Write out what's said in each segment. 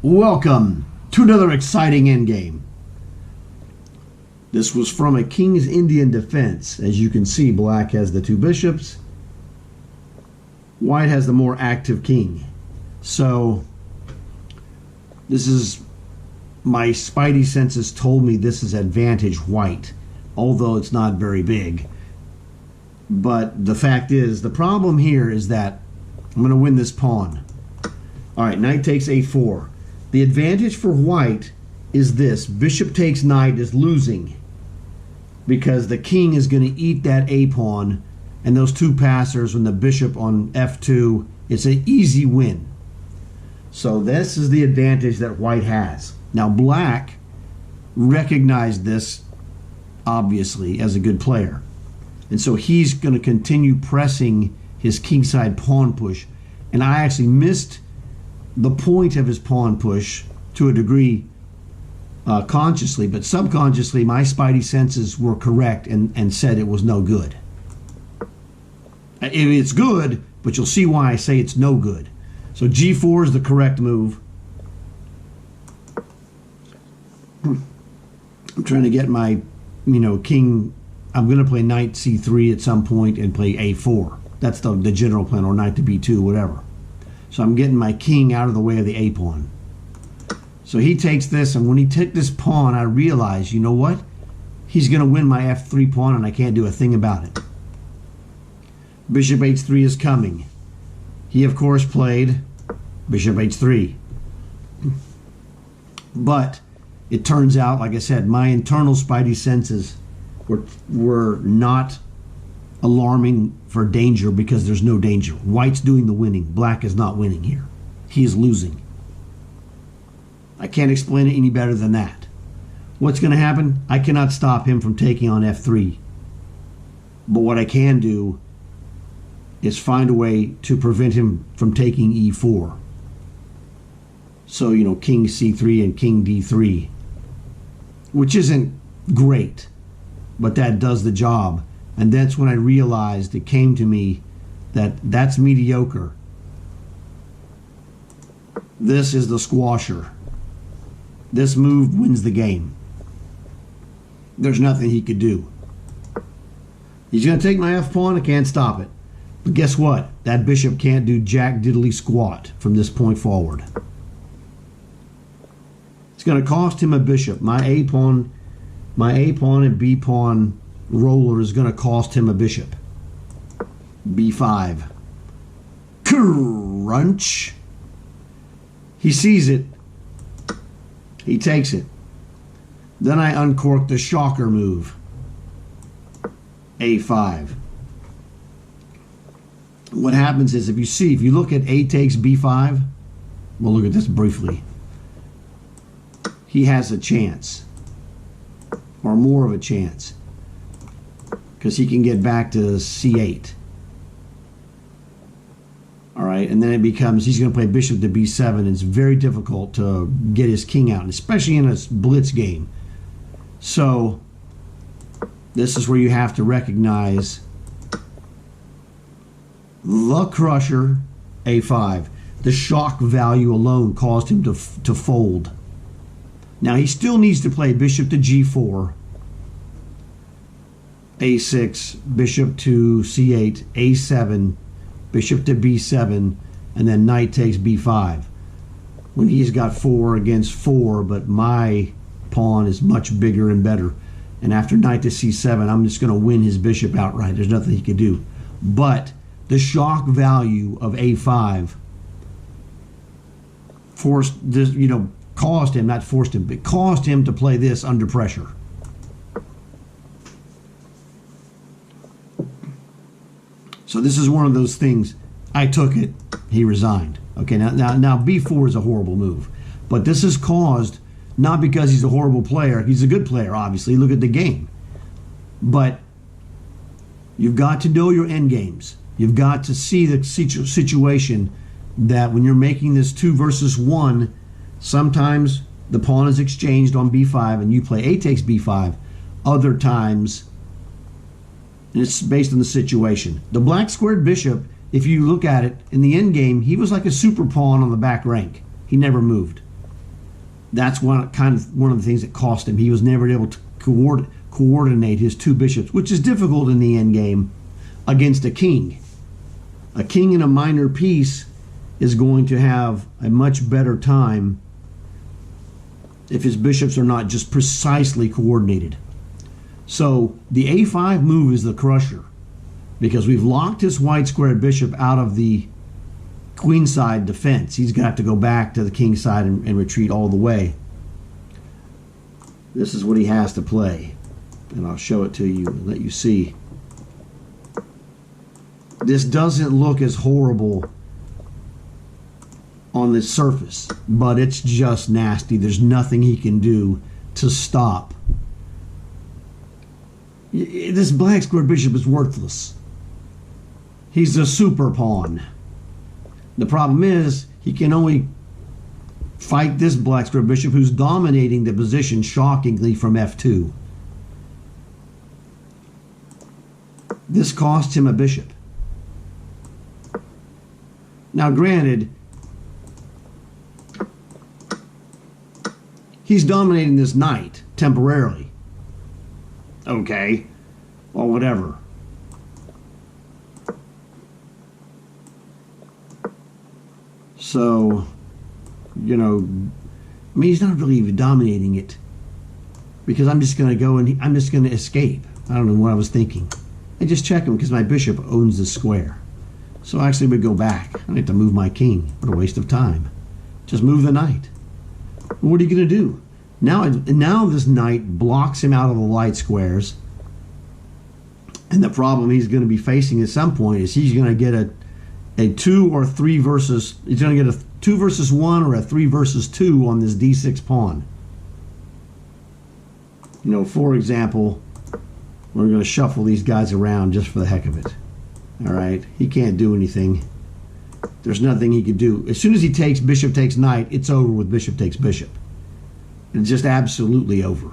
Welcome to another exciting endgame. This was from a King's Indian defense. As you can see, black has the two bishops. White has the more active king. So, this is, my Spidey senses told me this is advantage white, although it's not very big. But the fact is, the problem here is that I'm going to win this pawn. Alright, knight takes a4. The advantage for white is this. Bishop takes knight is losing because the king is going to eat that a-pawn, and those two passers when the bishop on f2, it's an easy win. So this is the advantage that white has. Now black recognized this, obviously, as a good player. And so he's going to continue pressing his kingside pawn push. And I actually missed the point of his pawn push to a degree consciously, but subconsciously my Spidey senses were correct and said it was no good. It's good, but you'll see why I say it's no good. So g4 is the correct move. I'm trying to get my, king. I'm going to play knight c3 at some point and play a4. That's the general plan, or knight to b2, whatever. So I'm getting my king out of the way of the a-pawn. So he takes this, and when he took this pawn, I realized, you know what? He's going to win my f3 pawn, and I can't do a thing about it. Bishop h3 is coming. He, of course, played bishop h3. But it turns out, like I said, my internal Spidey senses were not alarming for danger because there's no danger. White's doing the winning. Black is not winning here. He is losing. I can't explain it any better than that. What's going to happen? I cannot stop him from taking on f3. But what I can do is find a way to prevent him from taking e4. So, king c3 and king d3. Which isn't great, but that does the job. And that's when I realized, it came to me that that's mediocre. This is the squasher. This move wins the game. There's nothing he could do. He's going to take my f-pawn. I can't stop it. But guess what? That bishop can't do jack diddly squat from this point forward. It's going to cost him a bishop. My a-pawn and b-pawn roller is going to cost him a bishop. b5. Crunch. He sees it. He takes it. Then I uncork the shocker move. a5. What happens is, if you look at a takes b5, we'll look at this briefly. He has a chance, or more of a chance, because he can get back to c8. All right, and then it becomes, he's going to play bishop to b7, and it's very difficult to get his king out, especially in a blitz game. So this is where you have to recognize the crusher, a5. The shock value alone caused him to fold. Now he still needs to play bishop to g4, a6, bishop to c8, a7, bishop to b7, and then knight takes b5. When he's got 4 against 4, but my pawn is much bigger and better. And after knight to c7, I'm just going to win his bishop outright. There's nothing he could do. But the shock value of a5 forced this, caused him, not forced him, but caused him to play this under pressure. So this is one of those things. I took it. He resigned. Okay, now b4 is a horrible move, but this is caused not because he's a horrible player. He's a good player, obviously. Look at the game. But you've got to know your end games. You've got to see the situation that when you're making this 2 versus 1, sometimes the pawn is exchanged on b5 and you play a takes b5. Other times, and it's based on the situation. The black squared bishop, if you look at it in the end game, he was like a super pawn on the back rank. He never moved. That's one of the things that cost him. He was never able to coordinate his two bishops, which is difficult in the end game against a king. A king in a minor piece is going to have a much better time if his bishops are not just precisely coordinated. So the a5 move is the crusher, because we've locked his white squared bishop out of the queenside defense. He's going to have to go back to the king side and retreat all the way. This is what he has to play, and I'll show it to you and let you see. This doesn't look as horrible on the surface, but it's just nasty. There's nothing he can do to stop. This black square bishop is worthless. He's a super pawn. The problem is he can only fight this black square bishop who's dominating the position shockingly from f2. This costs him a bishop. Now granted, he's dominating this knight temporarily. Okay, well, whatever. So, you know, I mean, he's not really even dominating it, because I'm just going to go and I'm just going to escape. I don't know what I was thinking. I just check him because my bishop owns the square. So I actually would go back. I don't have to move my king. What a waste of time. Just move the knight. What are you going to do? Now this knight blocks him out of the light squares. And the problem he's going to be facing at some point is he's going to get a 2 or 3 versus, he's going to get a 2 versus 1 or a 3 versus 2 on this d6 pawn. You know, for example, we're going to shuffle these guys around just for the heck of it. All right, he can't do anything. There's nothing he could do. As soon as he takes bishop takes knight, it's over with bishop takes bishop. It's just absolutely over.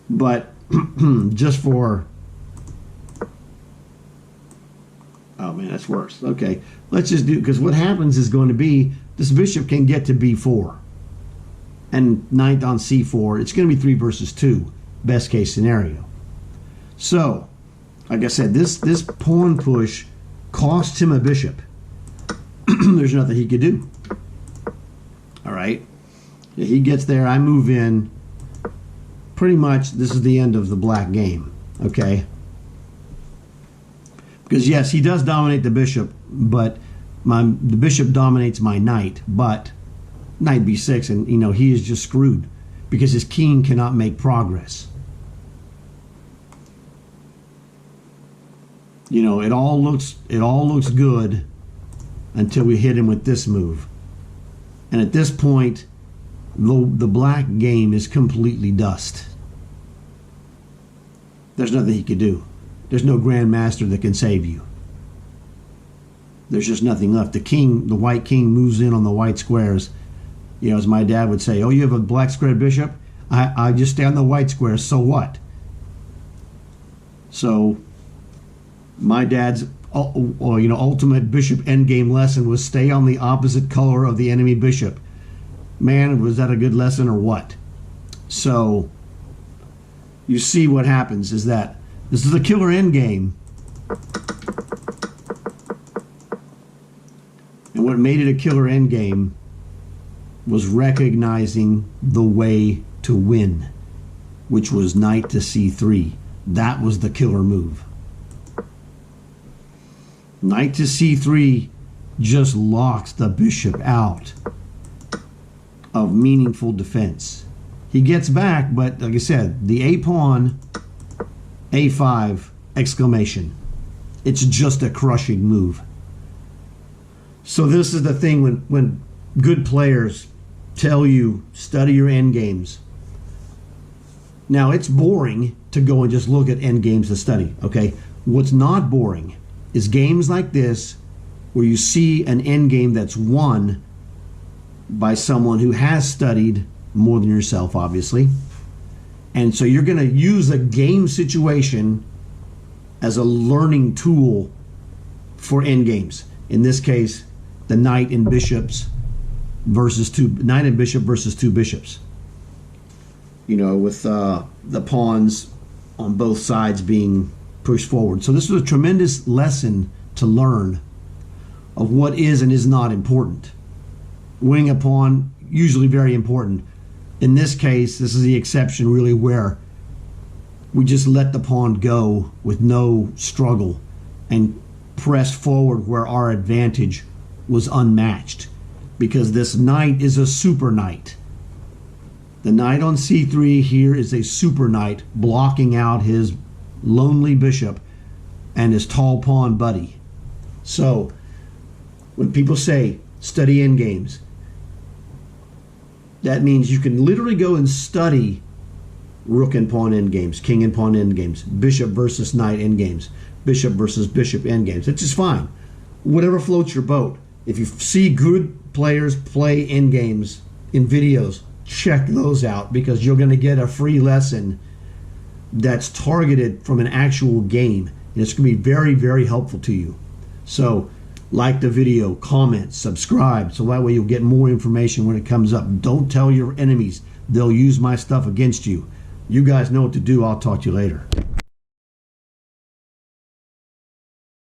But just for... Oh man, that's worse. Okay, let's just do, because what happens is going to be this bishop can get to b4 and knight on c4. It's going to be 3 versus 2, best case scenario. So, like I said, this pawn push cost him a bishop. There's nothing he could do. All right, yeah, he gets there. I move in. Pretty much, this is the end of the black game. Okay. Because yes, he does dominate the bishop, but the bishop dominates my knight. But knight b6, and you know he is just screwed because his king cannot make progress. You know, it all looks good until we hit him with this move, and at this point, the black game is completely dust. There's nothing he could do. There's no grandmaster that can save you. There's just nothing left. The white king moves in on the white squares. You know, as my dad would say, oh, you have a black square bishop? I just stay on the white squares, so what? So, my dad's ultimate bishop endgame lesson was stay on the opposite color of the enemy bishop. Man, was that a good lesson or what? So, you see what happens is that this is a killer endgame. And what made it a killer endgame was recognizing the way to win, which was knight to c3. That was the killer move. Knight to c3 just locks the bishop out of meaningful defense. He gets back, but like I said, the a pawn, a5, exclamation. It's just a crushing move. So this is the thing when good players tell you, study your endgames. Now, it's boring to go and just look at endgames to study, okay? What's not boring is games like this where you see an endgame that's won by someone who has studied more than yourself, obviously. And so you're going to use a game situation as a learning tool for endgames. In this case, the knight and bishops versus two knight and bishop versus two bishops. You know, with the pawns on both sides being pushed forward. So this was a tremendous lesson to learn of what is and is not important. Winning a pawn, usually very important. In this case, this is the exception really, where we just let the pawn go with no struggle and pressed forward where our advantage was unmatched, because this knight is a super knight. The knight on c3 here is a super knight blocking out his lonely bishop and his tall pawn buddy. So when people say study endgames, that means you can literally go and study rook and pawn endgames, king and pawn endgames, bishop versus knight endgames, bishop versus bishop endgames. It's just fine. Whatever floats your boat. If you see good players play endgames in videos, check those out, because you're going to get a free lesson that's targeted from an actual game, and it's going to be very, very helpful to you. So like the video, comment, subscribe, so that way you'll get more information when it comes up. Don't tell your enemies. They'll use my stuff against you. You guys know what to do. I'll talk to you later.